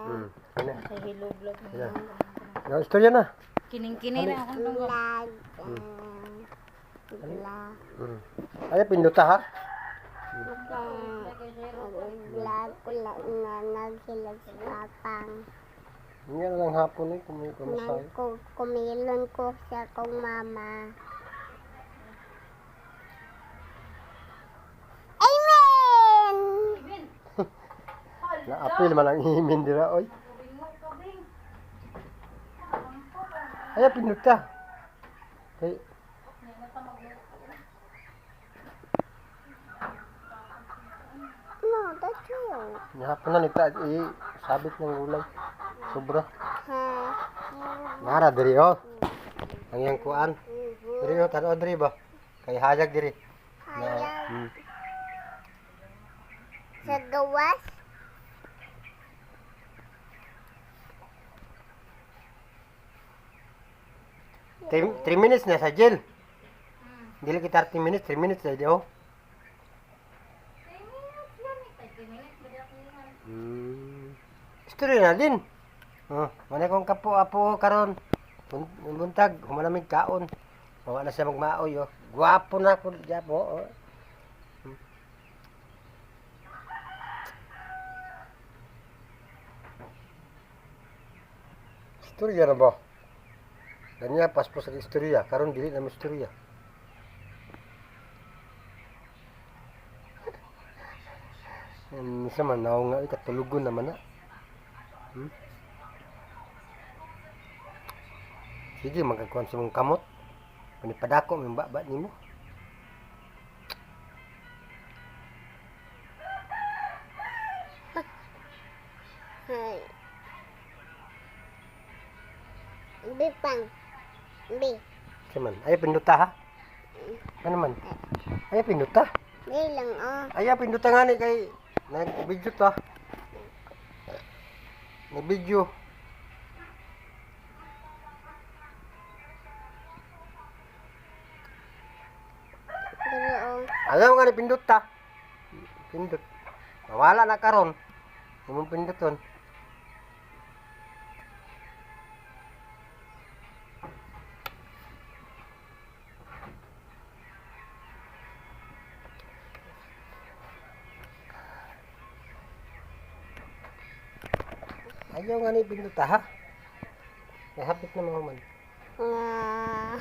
Kina. Sa Hello Vlog na Yan. lang. Yung istorya na. Kining-kining na akong tungkol. Ay, pinduta ha? Vlog ko lang na sila sa tapang. Yan lang hapon eh, kumasay. Kumilon ko sa kong mama. Amen! Naapil man ang imin dira, oy. Ay, pinduta. Ay, No, that's you. hapon na nita, sabit ng gulay. Sobra. Ha? Nara diri oh. Ang yang kuan. Diri oh, tanaw diri ba? Kay hayag diri. Hayag. Sa gawas? Three minutes na sa jail. Dili kita 30 minutes, 3 minutes na di oh. Story na din. Oh, mana kong kapo-apo karon. Buntag, humanamig kaon. Mawa na siya magmaoy oh. Gwapo na ko japo oh. Istorya na ba? Kanya paspos sa istorya, karon dili na istorya. Sa man naong nga katulugon naman na. Sige, magkakuan sa mong kamot. Panipadako may baba nimo. Hay. Bipang. Bi. Sa man, ay pinduta ha. Ano man? Ay pinduta. Bi lang oh. Ay pinduta nga ni kay nag-video to. Nag-video. Dili oh. Ayaw nga ni pindot ta. Pindot. Mawala na karon. Imong pinduton. Ayaw nga ni pindot ta ha. Hapit na mo man. Ah.